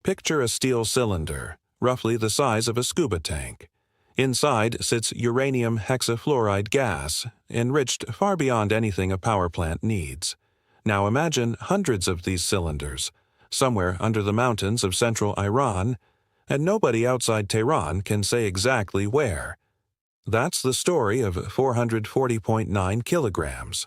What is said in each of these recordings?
Picture a steel cylinder, roughly the size of a scuba tank. Inside sits uranium hexafluoride gas, enriched far beyond anything a power plant needs. Now imagine hundreds of these cylinders, somewhere under the mountains of central Iran, and nobody outside Tehran can say exactly where. That's the story of 440.9 kilograms.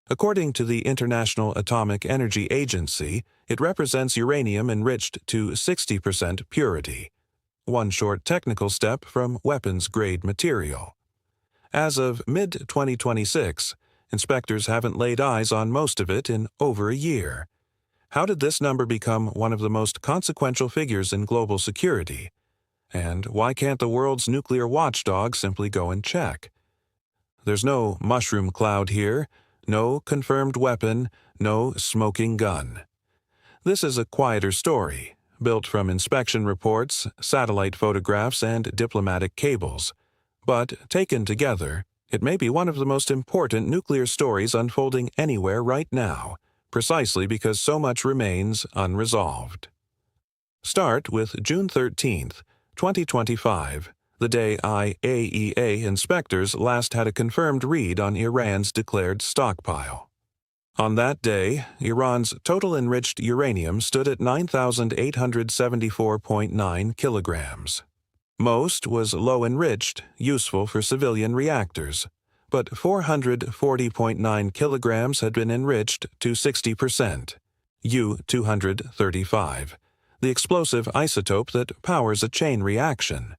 According to the International Atomic Energy Agency, it represents uranium enriched to 60% purity, one short technical step from weapons-grade material. As of mid-2026, inspectors haven't laid eyes on most of it in over a year. How did this number become one of the most consequential figures in global security? And why can't the world's nuclear watchdog simply go and check? There's no mushroom cloud here, no confirmed weapon, no smoking gun. This is a quieter story, built from inspection reports, satellite photographs, and diplomatic cables. But, taken together, it may be one of the most important nuclear stories unfolding anywhere right now, precisely because so much remains unresolved. Start with June 13, 2025, the day IAEA inspectors last had a confirmed read on Iran's declared stockpile. On that day, Iran's total enriched uranium stood at 9,874.9 kilograms. Most was low-enriched, useful for civilian reactors, but 440.9 kilograms had been enriched to 60%, U-235, the explosive isotope that powers a chain reaction.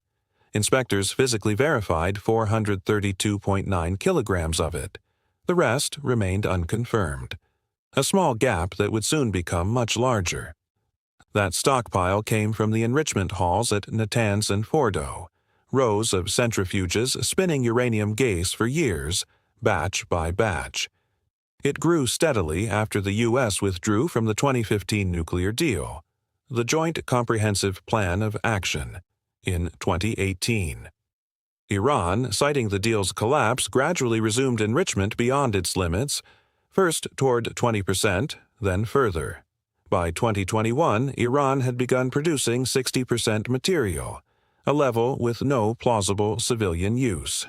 Inspectors physically verified 432.9 kilograms of it. The rest remained unconfirmed, a small gap that would soon become much larger. That stockpile came from the enrichment halls at Natanz and Fordo, rows of centrifuges spinning uranium gas for years, batch by batch. It grew steadily after the U.S. withdrew from the 2015 nuclear deal, the Joint Comprehensive Plan of Action, in 2018. Iran, citing the deal's collapse, gradually resumed enrichment beyond its limits, first toward 20%, then further. By 2021, Iran had begun producing 60% material, a level with no plausible civilian use.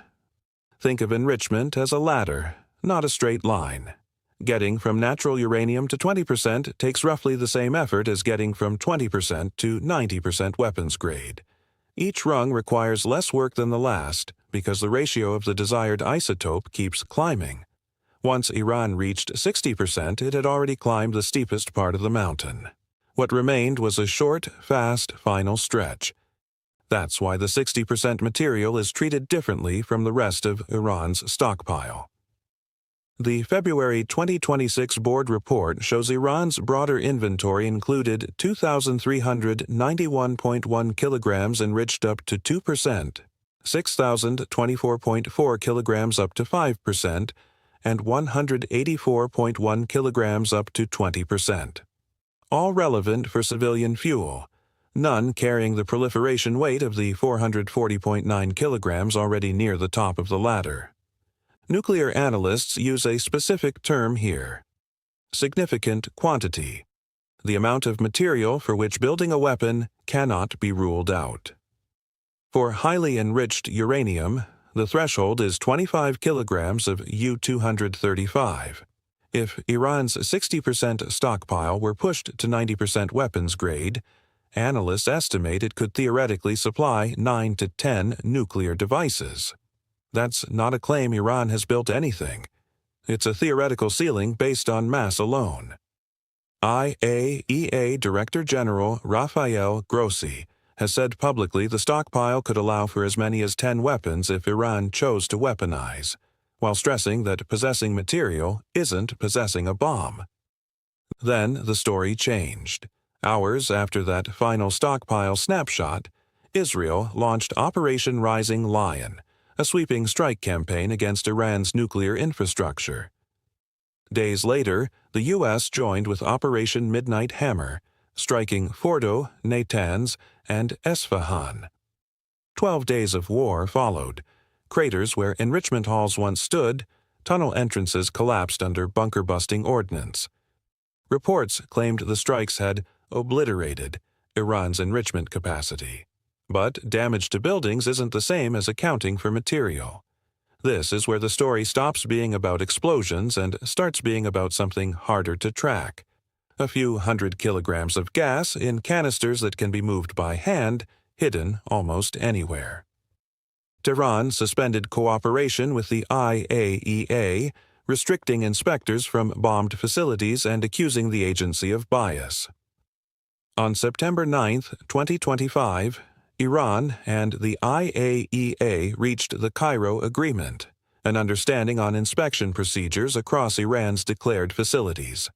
Think of enrichment as a ladder, not a straight line. Getting from natural uranium to 20% takes roughly the same effort as getting from 20% to 90% weapons grade. Each rung requires less work than the last because the ratio of the desired isotope keeps climbing. Once Iran reached 60%, it had already climbed the steepest part of the mountain. What remained was a short, fast, final stretch. That's why the 60% material is treated differently from the rest of Iran's stockpile. The February 2026 board report shows Iran's broader inventory included 2,391.1 kilograms enriched up to 2%, 6,024.4 kilograms up to 5%, and 184.1 kilograms up to 20%. All relevant for civilian fuel, none carrying the proliferation weight of the 440.9 kilograms already near the top of the ladder. Nuclear analysts use a specific term here: significant quantity, the amount of material for which building a weapon cannot be ruled out. For highly enriched uranium, the threshold is 25 kilograms of U-235. If Iran's 60% stockpile were pushed to 90% weapons grade, analysts estimate it could theoretically supply 9 to 10 nuclear devices. That's not a claim Iran has built anything. It's a theoretical ceiling based on mass alone. IAEA Director General Rafael Grossi has said publicly the stockpile could allow for as many as 10 weapons if Iran chose to weaponize, while stressing that possessing material isn't possessing a bomb. Then the story changed. Hours after that final stockpile snapshot, Israel launched Operation Rising Lion, a sweeping strike campaign against Iran's nuclear infrastructure. Days later, the U.S. joined with Operation Midnight Hammer, striking Fordo, Natanz, and Esfahan. 12 days of war followed. Craters where enrichment halls once stood, tunnel entrances collapsed under bunker-busting ordnance. Reports claimed the strikes had obliterated, Iran's enrichment capacity. But damage to buildings isn't the same as accounting for material. This is where the story stops being about explosions and starts being about something harder to track. A few 100 kilograms of gas in canisters that can be moved by hand, hidden almost anywhere. Tehran suspended cooperation with the IAEA, restricting inspectors from bombed facilities and accusing the agency of bias. On September 9, 2025, Iran and the IAEA reached the Cairo Agreement, an understanding on inspection procedures across Iran's declared facilities.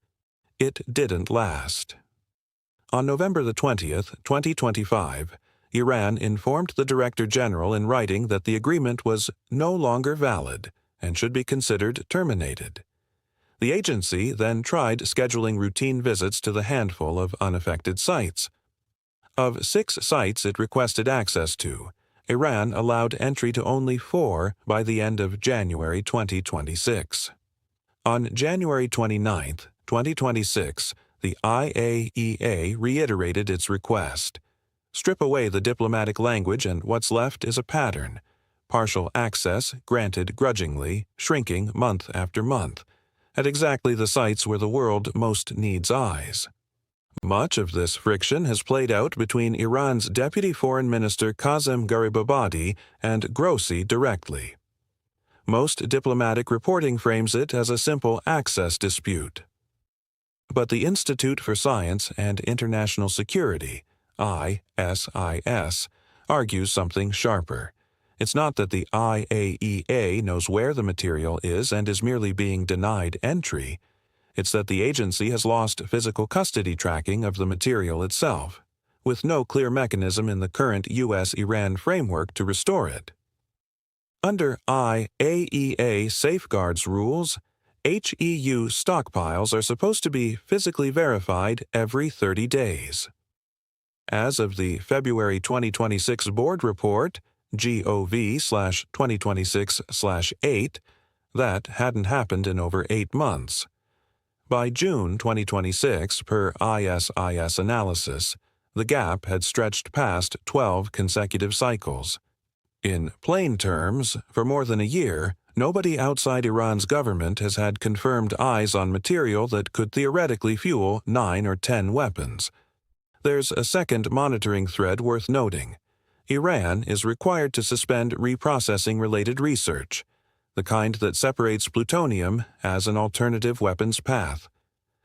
It didn't last. On November 20, 2025, Iran informed the Director General in writing that the agreement was no longer valid and should be considered terminated. The agency then tried scheduling routine visits to the handful of unaffected sites. Of 6 sites it requested access to, Iran allowed entry to only 4 by the end of January 2026. On January 29, 2026, the IAEA reiterated its request. Strip away the diplomatic language and what's left is a pattern. Partial access granted grudgingly, shrinking month after month, at exactly the sites where the world most needs eyes. Much of this friction has played out between Iran's Deputy Foreign Minister Kazem Garibabadi and Grossi directly. Most diplomatic reporting frames it as a simple access dispute. But the Institute for Science and International Security, ISIS, argues something sharper. It's not that the IAEA knows where the material is and is merely being denied entry. It's that the agency has lost physical custody tracking of the material itself, with no clear mechanism in the current U.S.-Iran framework to restore it. Under IAEA safeguards rules, HEU stockpiles are supposed to be physically verified every 30 days. As of the February 2026 board report, GOV/2026/8, that hadn't happened in over 8 months. By June 2026, per ISIS analysis, the gap had stretched past 12 consecutive cycles. In plain terms, for more than a year, nobody outside Iran's government has had confirmed eyes on material that could theoretically fuel 9 or 10 weapons. There's a second monitoring thread worth noting. Iran is required to suspend reprocessing-related research, the kind that separates plutonium as an alternative weapons path.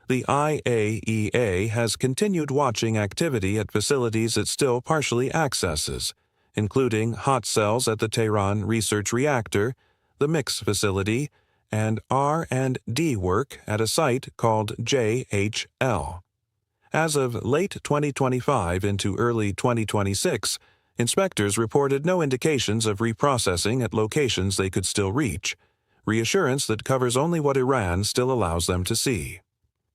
The IAEA has continued watching activity at facilities it still partially accesses, including hot cells at the Tehran Research Reactor, the mix facility, and R&D work at a site called JHL. As of late 2025 into early 2026, inspectors reported no indications of reprocessing at locations they could still reach, reassurance that covers only what Iran still allows them to see.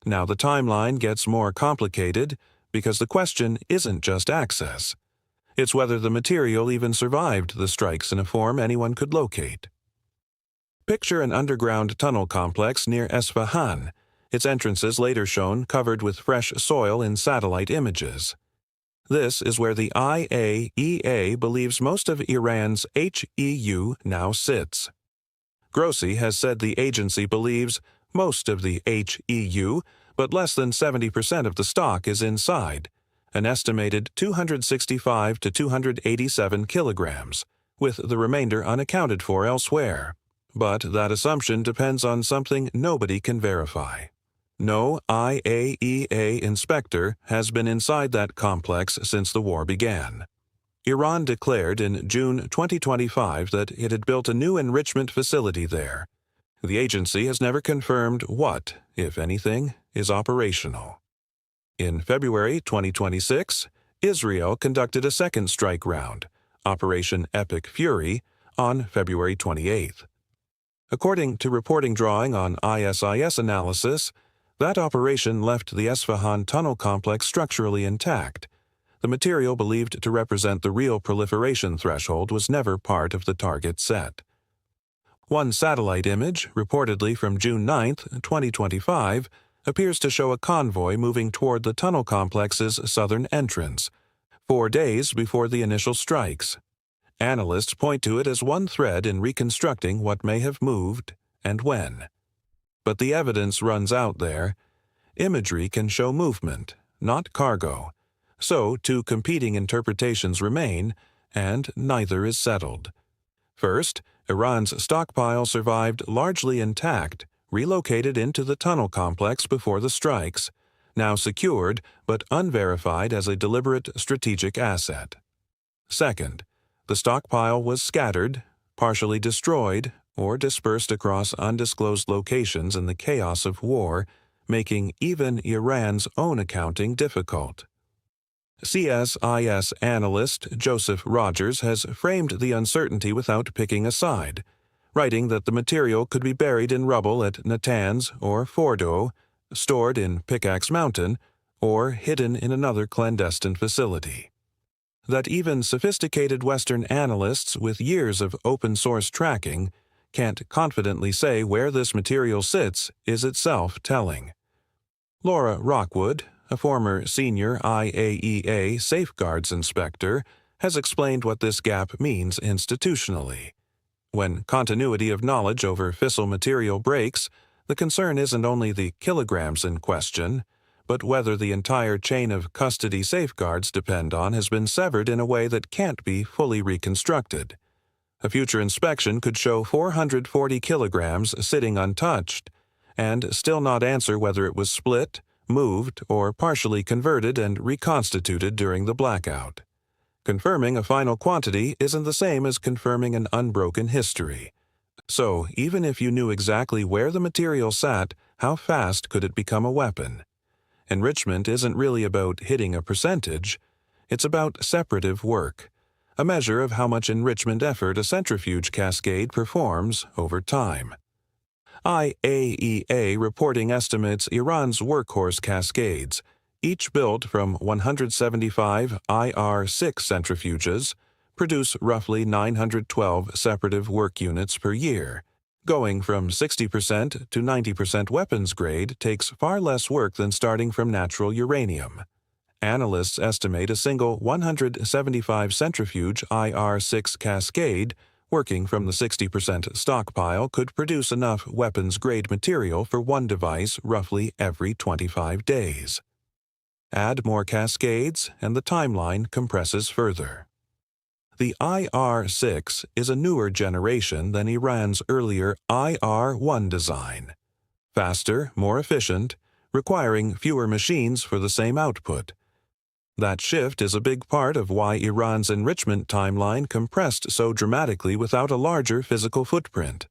Now the timeline gets more complicated because the question isn't just access. It's whether the material even survived the strikes in a form anyone could locate. Picture an underground tunnel complex near Esfahan, its entrances later shown covered with fresh soil in satellite images. This is where the IAEA believes most of Iran's HEU now sits. Grossi has said the agency believes most of the HEU, but less than 70% of the stock is inside, an estimated 265 to 287 kilograms, with the remainder unaccounted for elsewhere. But that assumption depends on something nobody can verify. No IAEA inspector has been inside that complex since the war began. Iran declared in June 2025 that it had built a new enrichment facility there. The agency has never confirmed what, if anything, is operational. In February 2026, Israel conducted a second strike round, Operation Epic Fury, on February 28th. According to reporting drawing on ISIS analysis, that operation left the Esfahan tunnel complex structurally intact. The material believed to represent the real proliferation threshold was never part of the target set. One satellite image, reportedly from June 9, 2025, appears to show a convoy moving toward the tunnel complex's southern entrance, 4 days before the initial strikes. Analysts point to it as one thread in reconstructing what may have moved and when. But the evidence runs out there. Imagery can show movement, not cargo. So 2 competing interpretations remain, and neither is settled. First, Iran's stockpile survived largely intact, relocated into the tunnel complex before the strikes, now secured but unverified as a deliberate strategic asset. Second, the stockpile was scattered, partially destroyed, or dispersed across undisclosed locations in the chaos of war, making even Iran's own accounting difficult. CSIS analyst Joseph Rogers has framed the uncertainty without picking a side, writing that the material could be buried in rubble at Natanz or Fordo, stored in Pickaxe Mountain, or hidden in another clandestine facility. That even sophisticated Western analysts with years of open-source tracking can't confidently say where this material sits is itself telling. Laura Rockwood, a former senior IAEA safeguards inspector, has explained what this gap means institutionally. When continuity of knowledge over fissile material breaks, the concern isn't only the kilograms in question, but whether the entire chain of custody safeguards depend on has been severed in a way that can't be fully reconstructed. A future inspection could show 440 kilograms sitting untouched, and still not answer whether it was split, moved, or partially converted and reconstituted during the blackout. Confirming a final quantity isn't the same as confirming an unbroken history. So, even if you knew exactly where the material sat, how fast could it become a weapon? Enrichment isn't really about hitting a percentage. It's about separative work, a measure of how much enrichment effort a centrifuge cascade performs over time. IAEA reporting estimates Iran's workhorse cascades, each built from 175 IR6 centrifuges, produce roughly 912 separative work units per year. Going from 60% to 90% weapons grade takes far less work than starting from natural uranium. Analysts estimate a single 175 centrifuge IR6 cascade working from the 60% stockpile could produce enough weapons-grade material for one device roughly every 25 days. Add more cascades, and the timeline compresses further. The IR6 is a newer generation than Iran's earlier IR1 design. Faster, more efficient, requiring fewer machines for the same output. That shift is a big part of why Iran's enrichment timeline compressed so dramatically without a larger physical footprint.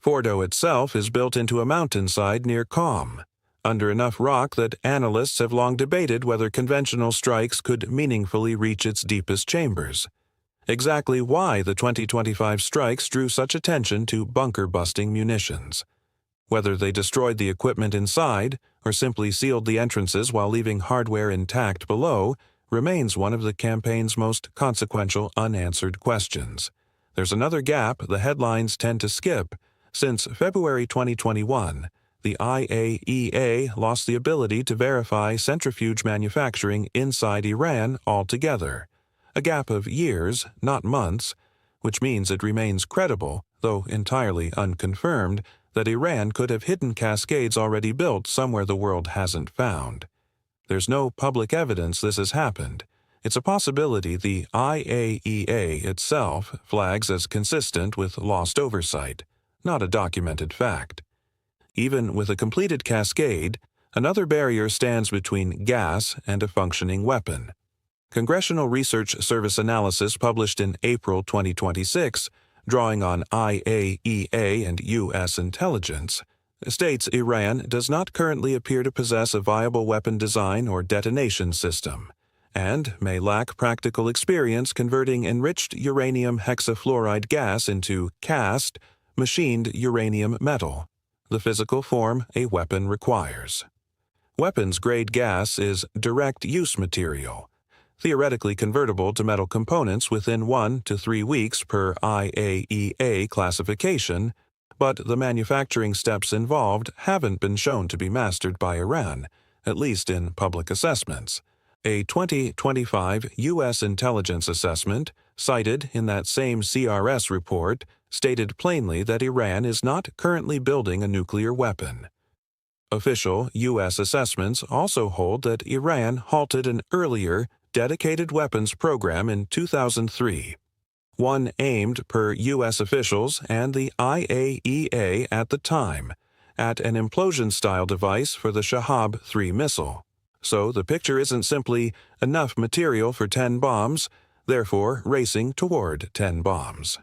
Fordo itself is built into a mountainside near Qom, under enough rock that analysts have long debated whether conventional strikes could meaningfully reach its deepest chambers. Exactly why the 2025 strikes drew such attention to bunker-busting munitions. Whether they destroyed the equipment inside or simply sealed the entrances while leaving hardware intact below remains one of the campaign's most consequential unanswered questions. There's another gap the headlines tend to skip. Since February 2021, the IAEA lost the ability to verify centrifuge manufacturing inside Iran altogether. A gap of years, not months, which means it remains credible, though entirely unconfirmed, that Iran could have hidden cascades already built somewhere the world hasn't found. There's no public evidence this has happened. It's a possibility the IAEA itself flags as consistent with lost oversight, not a documented fact. Even with a completed cascade, another barrier stands between gas and a functioning weapon. Congressional Research Service analysis published in April 2026, drawing on IAEA and U.S. intelligence, states Iran does not currently appear to possess a viable weapon design or detonation system, and may lack practical experience converting enriched uranium hexafluoride gas into cast, machined uranium metal, the physical form a weapon requires. Weapons-grade gas is direct-use material, theoretically convertible to metal components within 1 to 3 weeks per IAEA classification, But the manufacturing steps involved haven't been shown to be mastered by Iran, at least in public assessments. A 2025 U.S. intelligence assessment, cited in that same CRS report, stated plainly that Iran is not currently building a nuclear weapon. Official U.S. assessments also hold that Iran halted an earlier, dedicated weapons program in 2003, one aimed, per U.S. officials and the IAEA at the time, at an implosion-style device for the Shahab-3 missile. So the picture isn't simply enough material for 10 bombs, therefore racing toward 10 bombs.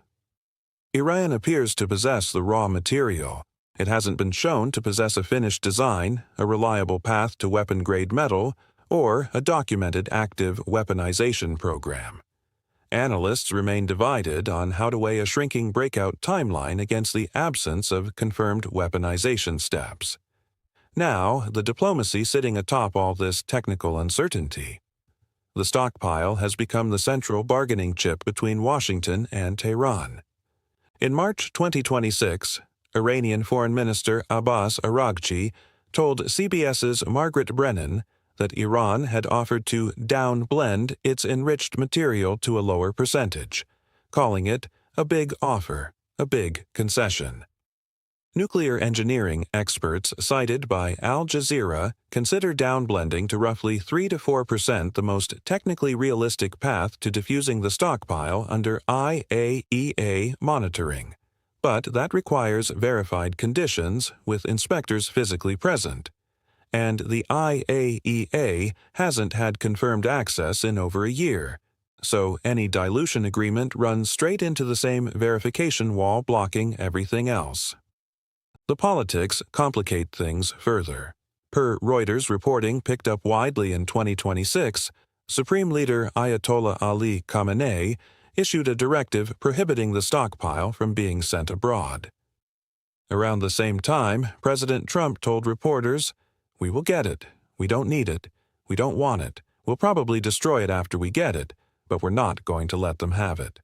Iran appears to possess the raw material. It hasn't been shown to possess a finished design, a reliable path to weapon-grade metal, or a documented active weaponization program. Analysts remain divided on how to weigh a shrinking breakout timeline against the absence of confirmed weaponization steps. Now, the diplomacy sitting atop all this technical uncertainty. The stockpile has become the central bargaining chip between Washington and Tehran. In March 2026, Iranian Foreign Minister Abbas Araghchi told CBS's Margaret Brennan that Iran had offered to down-blend its enriched material to a lower percentage, calling it a big offer, a big concession. Nuclear engineering experts cited by Al Jazeera consider downblending to roughly 3 to 4% the most technically realistic path to diffusing the stockpile under IAEA monitoring. But that requires verified conditions with inspectors physically present. And the IAEA hasn't had confirmed access in over a year, so any dilution agreement runs straight into the same verification wall blocking everything else. The politics complicate things further. Per Reuters reporting picked up widely in 2026, Supreme Leader Ayatollah Ali Khamenei issued a directive prohibiting the stockpile from being sent abroad. Around the same time, President Trump told reporters, "We will get it. We don't need it. We don't want it. We'll probably destroy it after we get it, but we're not going to let them have it."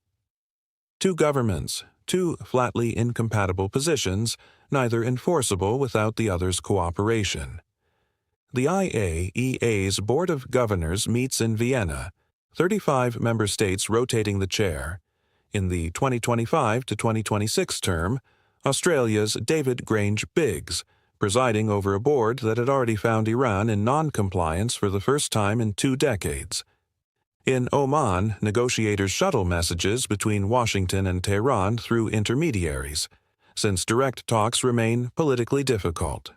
Two governments, two flatly incompatible positions, neither enforceable without the other's cooperation. The IAEA's Board of Governors meets in Vienna, 35 member states rotating the chair. In the 2025 to 2026 term, Australia's David Grange Biggs, presiding over a board that had already found Iran in non-compliance for the first time in 2 decades. In Oman, negotiators shuttle messages between Washington and Tehran through intermediaries, since direct talks remain politically difficult.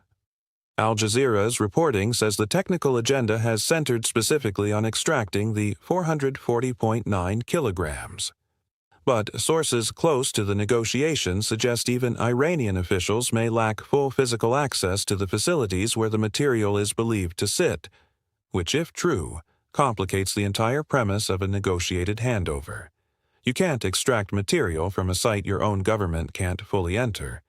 Al Jazeera's reporting says the technical agenda has centered specifically on extracting the 440.9 kilograms. But sources close to the negotiations suggest even Iranian officials may lack full physical access to the facilities where the material is believed to sit, which, if true, complicates the entire premise of a negotiated handover. You can't extract material from a site your own government can't fully enter.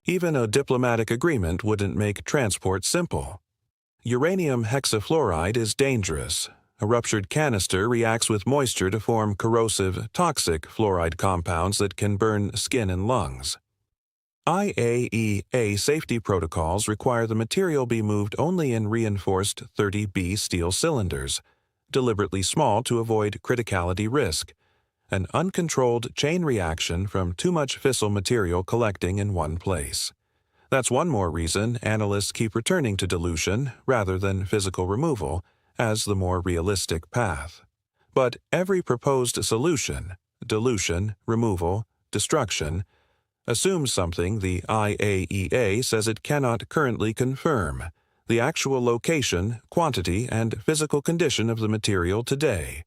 Even a diplomatic agreement wouldn't make transport simple. Uranium hexafluoride is dangerous. A ruptured canister reacts with moisture to form corrosive, toxic fluoride compounds that can burn skin and lungs. IAEA safety protocols require the material be moved only in reinforced 30B steel cylinders, deliberately small to avoid criticality risk, an uncontrolled chain reaction from too much fissile material collecting in one place. That's one more reason analysts keep returning to dilution rather than physical removal as the more realistic path. But every proposed solution, dilution, removal, destruction, assumes something the IAEA says it cannot currently confirm: the actual location, quantity, and physical condition of the material today.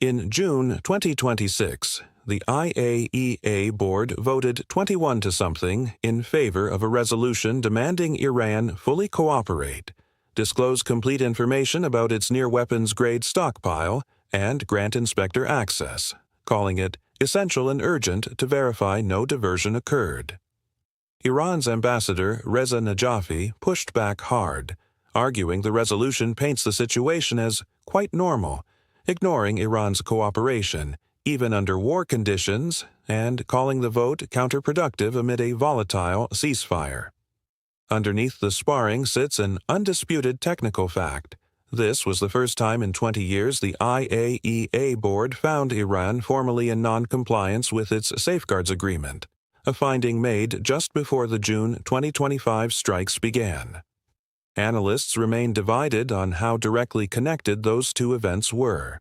In June 2026, the IAEA board voted 21 to something in favor of a resolution demanding Iran fully cooperate, disclose complete information about its near-weapons-grade stockpile, and grant inspector access, calling it essential and urgent to verify no diversion occurred. Iran's ambassador Reza Najafi pushed back hard, arguing the resolution paints the situation as quite normal, ignoring Iran's cooperation, even under war conditions, and calling the vote counterproductive amid a volatile ceasefire. Underneath the sparring sits an undisputed technical fact. This was the first time in 20 years the IAEA board found Iran formally in non-compliance with its safeguards agreement, a finding made just before the June 2025 strikes began. Analysts remain divided on how directly connected those two events were.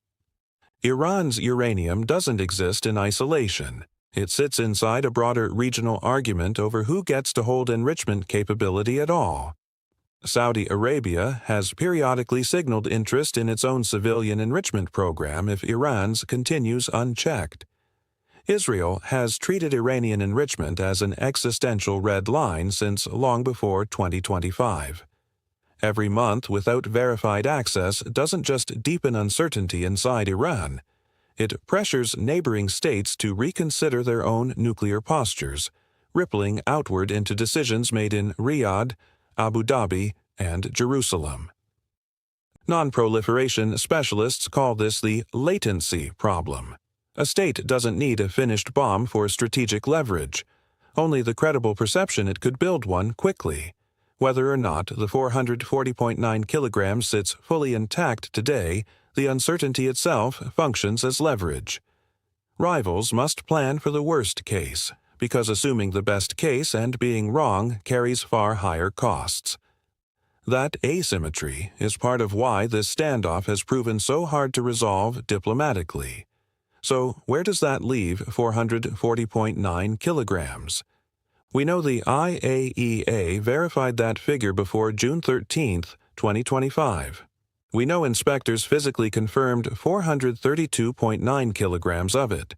Iran's uranium doesn't exist in isolation. It sits inside a broader regional argument over who gets to hold enrichment capability at all. Saudi Arabia has periodically signaled interest in its own civilian enrichment program if Iran's continues unchecked. Israel has treated Iranian enrichment as an existential red line since long before 2025. Every month without verified access doesn't just deepen uncertainty inside Iran. It pressures neighboring states to reconsider their own nuclear postures, rippling outward into decisions made in Riyadh, Abu Dhabi, and Jerusalem. Non-proliferation specialists call this the latency problem. A state doesn't need a finished bomb for strategic leverage, only the credible perception it could build one quickly. Whether or not the 440.9 kilograms sits fully intact today, the uncertainty itself functions as leverage. Rivals must plan for the worst case, because assuming the best case and being wrong carries far higher costs. That asymmetry is part of why this standoff has proven so hard to resolve diplomatically. So where does that leave 440.9 kilograms? We know the IAEA verified that figure before June 13, 2025. We know inspectors physically confirmed 432.9 kilograms of it.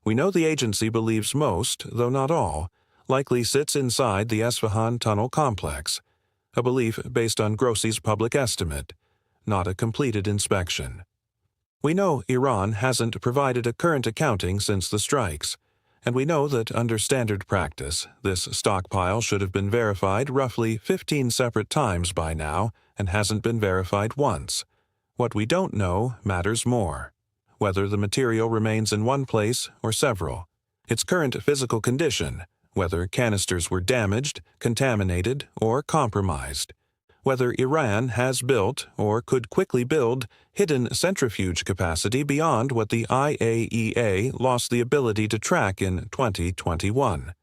We know the agency believes most, though not all, likely sits inside the Esfahan tunnel complex, a belief based on Grossi's public estimate, not a completed inspection. We know Iran hasn't provided a current accounting since the strikes, and we know that under standard practice, this stockpile should have been verified roughly 15 separate times by now and hasn't been verified once. What we don't know matters more: whether the material remains in one place or several, its current physical condition, whether canisters were damaged, contaminated, or compromised, whether Iran has built or could quickly build hidden centrifuge capacity beyond what the IAEA lost the ability to track in 2021,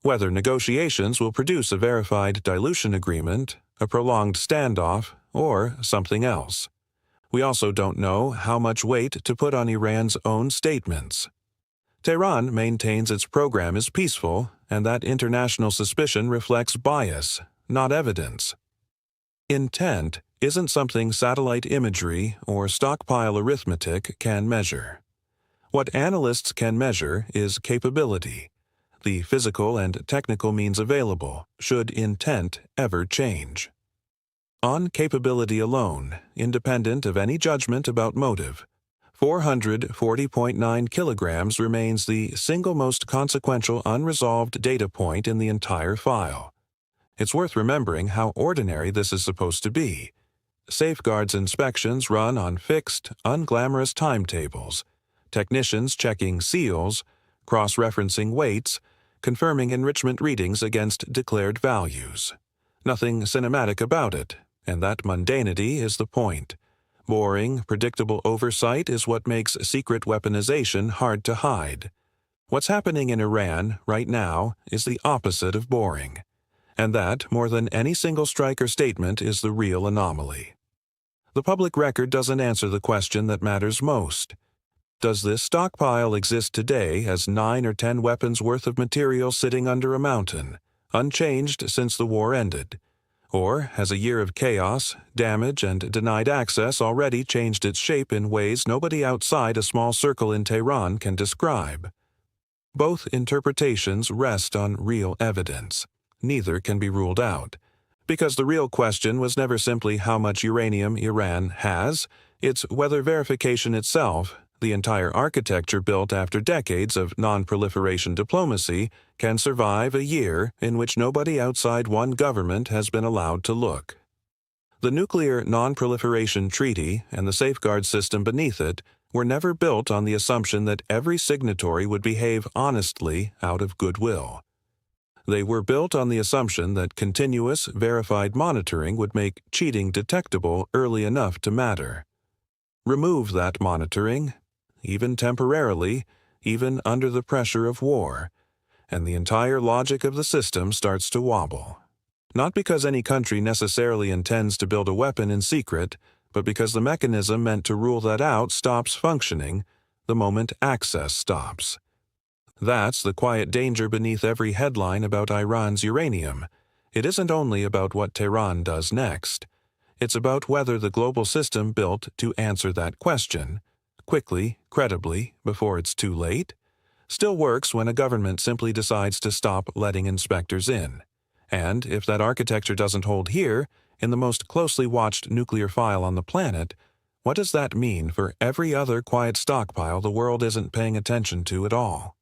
whether negotiations will produce a verified dilution agreement, a prolonged standoff, or something else. We also don't know how much weight to put on Iran's own statements. Tehran maintains its program is peaceful and that international suspicion reflects bias, not evidence. Intent isn't something satellite imagery or stockpile arithmetic can measure. What analysts can measure is capability, the physical and technical means available, should intent ever change. On capability alone, independent of any judgment about motive, 440.9 kilograms remains the single most consequential unresolved data point in the entire file. It's worth remembering how ordinary this is supposed to be. Safeguards inspections run on fixed, unglamorous timetables, technicians checking seals, cross-referencing weights, confirming enrichment readings against declared values. Nothing cinematic about it, and that mundanity is the point. Boring, predictable oversight is what makes secret weaponization hard to hide. What's happening in Iran right now is the opposite of boring. And that, more than any single strike or statement, is the real anomaly. The public record doesn't answer the question that matters most. Does this stockpile exist today as 9 or 10 weapons worth of material sitting under a mountain, unchanged since the war ended? Or has a year of chaos, damage, and denied access already changed its shape in ways nobody outside a small circle in Tehran can describe? Both interpretations rest on real evidence. Neither can be ruled out, because the real question was never simply how much uranium Iran has, it's whether verification itself, the entire architecture built after decades of non-proliferation diplomacy, can survive a year in which nobody outside one government has been allowed to look. The Nuclear Non-Proliferation Treaty and the safeguard system beneath it were never built on the assumption that every signatory would behave honestly out of goodwill. They were built on the assumption that continuous, verified monitoring would make cheating detectable early enough to matter. Remove that monitoring, even temporarily, even under the pressure of war, and the entire logic of the system starts to wobble. Not because any country necessarily intends to build a weapon in secret, but because the mechanism meant to rule that out stops functioning the moment access stops. That's the quiet danger beneath every headline about Iran's uranium. It isn't only about what Tehran does next. It's about whether the global system built to answer that question, quickly, credibly, before it's too late, still works when a government simply decides to stop letting inspectors in. And if that architecture doesn't hold here, in the most closely watched nuclear file on the planet, what does that mean for every other quiet stockpile the world isn't paying attention to at all?